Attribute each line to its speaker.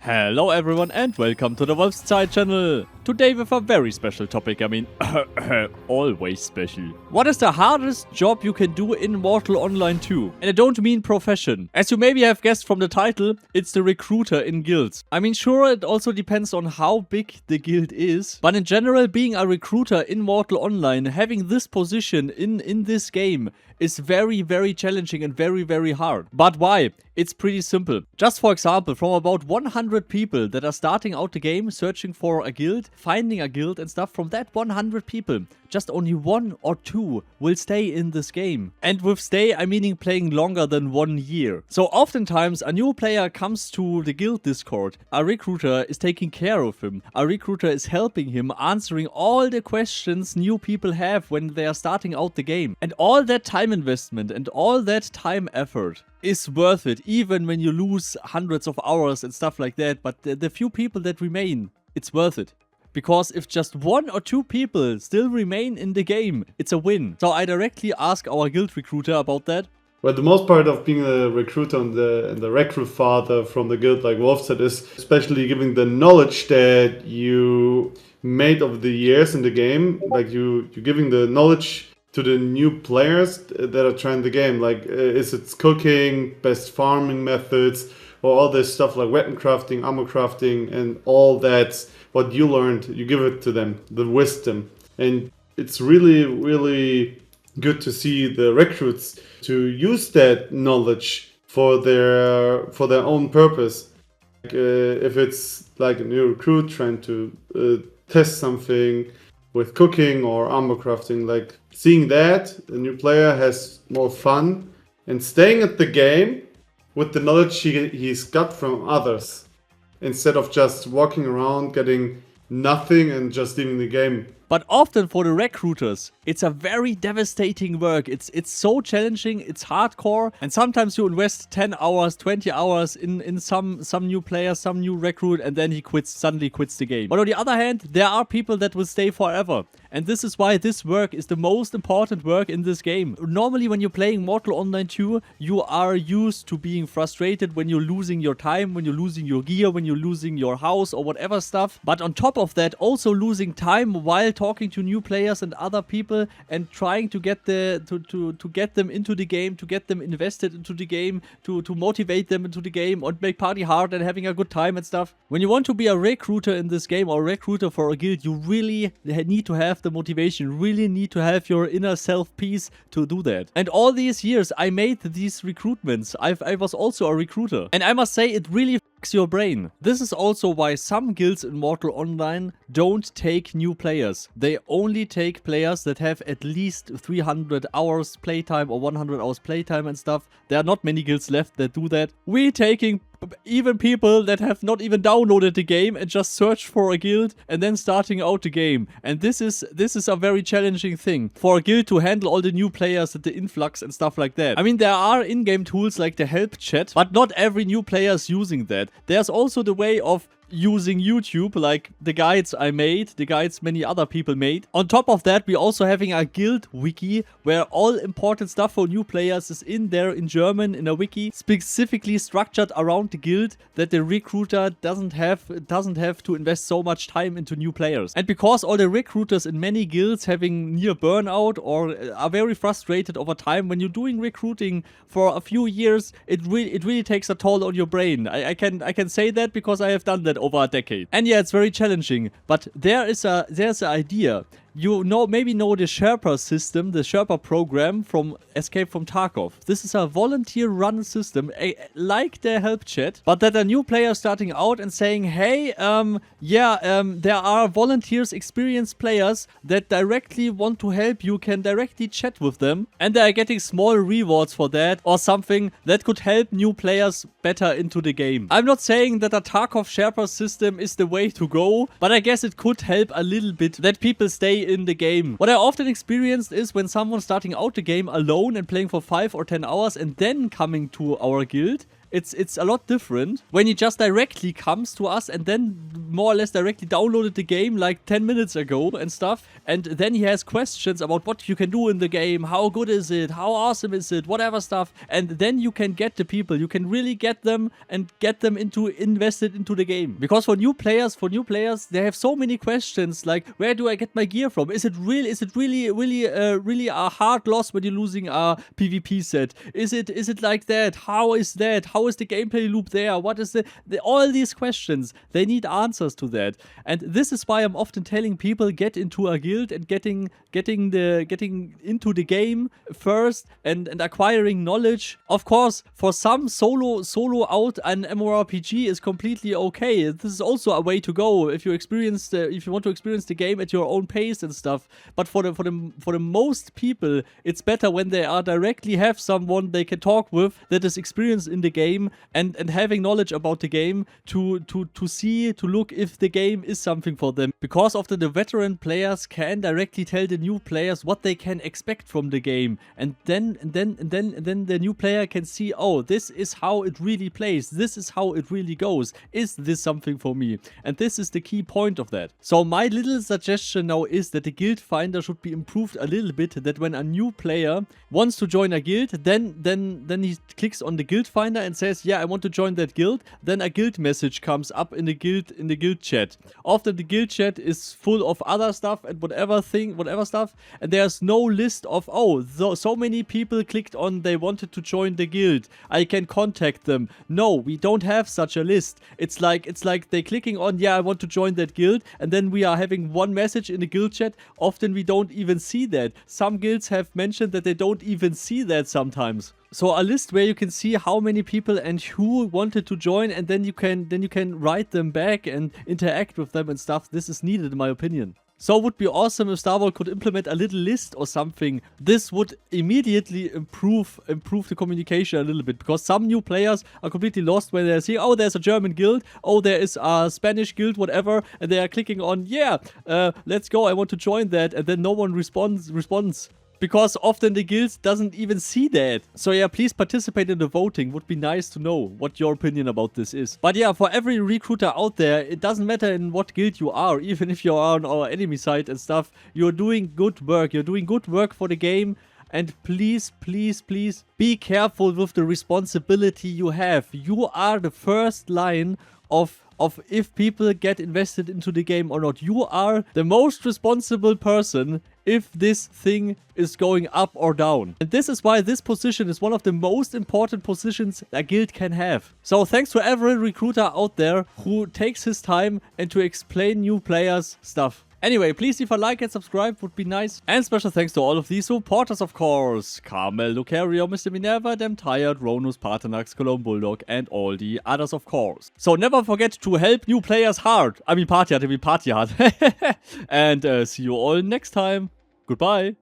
Speaker 1: Hello everyone and welcome to the Wolfszeit channel. Today with a very special topic, always special. What is the hardest job you can do in Mortal Online 2? And I don't mean profession. As you maybe have guessed from the title, it's the recruiter in guilds. I mean, sure, it also depends on how big the guild is, but in general, being a recruiter in Mortal Online, having this position in this game is very, very challenging and very, very hard. But why? It's pretty simple. Just for example, from about 100 people that are starting out the game, searching for a guild, finding a guild and stuff, from that 100 people, just only 1 or 2 will stay in this game. And with stay, I'm meaning playing longer than 1 year. So oftentimes a new player comes to the guild Discord, a recruiter is taking care of him, a recruiter is helping him, answering all the questions new people have when they are starting out the game. And all that time investment and all that time effort is worth it, even when you lose hundreds of hours and stuff like that. But the few people that remain, it's worth it. Because if just 1 or 2 people still remain in the game, it's a win. So I directly ask our guild recruiter about that.
Speaker 2: Well, the most part of being a recruiter and the recruit father from the guild like Wolfszeit is especially giving the knowledge that you made over the years in the game. Like you're giving the knowledge to the new players that are trying the game. Like is it cooking, best farming methods, or all this stuff like weapon crafting, armor crafting, and all that. What you learned, you give it to them, the wisdom. And it's really, really good to see the recruits to use that knowledge for their own purpose. Like, if it's like a new recruit trying to test something with cooking or armor crafting, like seeing that the new player has more fun and staying at the game with the knowledge he's got from others, instead of just walking around getting nothing and just leaving the game.
Speaker 1: But often for the recruiters, it's a very devastating work. It's so challenging, it's hardcore, and sometimes you invest 10 hours, 20 hours in some new player, some new recruit, and then he suddenly quits the game. But on the other hand, there are people that will stay forever. And this is why this work is the most important work in this game. Normally when you're playing Mortal Online 2, you are used to being frustrated when you're losing your time, when you're losing your gear, when you're losing your house or whatever stuff. But on top of that, also losing time while talking to new players and other people and trying to get to get them into the game, to get them invested into the game, to motivate them into the game and make party hard and having a good time and stuff. When you want to be a recruiter in this game or a recruiter for a guild, you really need to have the motivation, really need to have your inner self peace to do that. And all these years I made these recruitments. I was also a recruiter, and I must say it really fucks your brain. This is also why some guilds in Mortal Online don't take new players. They only take players that have at least 300 hours playtime or 100 hours playtime and stuff. There are not many guilds left that do that. We're taking even people that have not even downloaded the game and just searched for a guild and then starting out the game. And this is a very challenging thing for a guild to handle all the new players and the influx and stuff like that. I mean, there are in-game tools like the help chat, but not every new player is using that. There's also the way of using YouTube, like the guides I made, the guides many other people made. On top of that, we're also having a guild wiki where all important stuff for new players is in there in German, in a wiki specifically structured around the guild, that the recruiter doesn't have to invest so much time into new players. And because all the recruiters in many guilds having near burnout or are very frustrated over time, when you're doing recruiting for a few years, it really takes a toll on your brain. I can say that because I have done that over a decade. And yeah, it's very challenging, but there's an idea. You maybe know the Sherpa system, the Sherpa program from Escape from Tarkov. This is a volunteer-run system, like the help chat, but that a new player starting out and saying, hey, there are volunteers, experienced players that directly want to help you, can directly chat with them, and they are getting small rewards for that, or something that could help new players better into the game. I'm not saying that a Tarkov Sherpa system is the way to go, but I guess it could help a little bit that people stay in the game. What I often experienced is when someone starting out the game alone and playing for 5 or 10 hours and then coming to our guild, it's a lot different when he just directly comes to us and then more or less directly downloaded the game like 10 minutes ago and stuff. And then he has questions about what you can do in the game, how good is it, how awesome is it, whatever stuff. And then you can get the people. You can really get them and get them invested into the game. Because for new players, they have so many questions like, where do I get my gear from? Is it really a hard loss when you're losing a PvP set? Is it like that? How is that? How is the gameplay loop there? What is all these questions? They need answers to that. And this is why I'm often telling people, get into a guild and getting into the game first and acquiring knowledge. Of course, for some solo out an MMORPG is completely okay. This is also a way to go if you want to experience the game at your own pace and stuff. But for the most people, it's better when they are directly have someone they can talk with that is experienced in the game and having knowledge about the game to look if the game is something for them. Because often the veteran players can directly tell the new players what they can expect from the game, and then the new player can see, oh, this is how it really plays, this is how it really goes, is this something for me? And this is the key point of that. So my little suggestion now is that the guild finder should be improved a little bit, that when a new player wants to join a guild, then he clicks on the guild finder and says, yeah, I want to join that guild. Then a guild message comes up in the guild chat. Often the guild chat is full of other stuff and whatever stuff, and there's no list of, oh, so many people clicked on they wanted to join the guild, I can contact them. No, we don't have such a list. It's like they clicking on, yeah, I want to join that guild, and then we are having one message in the guild chat. Often we don't even see that. Some guilds have mentioned that they don't even see that sometimes. So a list where you can see how many people and who wanted to join, and then you can write them back and interact with them and stuff. This is needed in my opinion. So it would be awesome if Star Wars could implement a little list or something. This would immediately improve the communication a little bit, because some new players are completely lost when they see, oh, there's a German guild, oh, there is a Spanish guild, whatever, and they are clicking on, yeah, let's go, I want to join that, and then no one responds. Because often the guild doesn't even see that. So yeah, please participate in the voting. Would be nice to know what your opinion about this is. But yeah, for every recruiter out there, it doesn't matter in what guild you are. Even if you are on our enemy side and stuff, you're doing good work. You're doing good work for the game. And please, please, please be careful with the responsibility you have. You are the first line of if people get invested into the game or not. You are the most responsible person if this thing is going up or down. And this is why this position is one of the most important positions a guild can have. So thanks to every recruiter out there who takes his time and to explain new players stuff. Anyway, please leave a like and subscribe, would be nice. And special thanks to all of these supporters, of course. Carmel, Lucario, Mr. Minerva, Dem Tired, Ronus, Paternax, Cologne Bulldog, and all the others, of course. So never forget to help new players hard. I mean party hard. And see you all next time. Goodbye.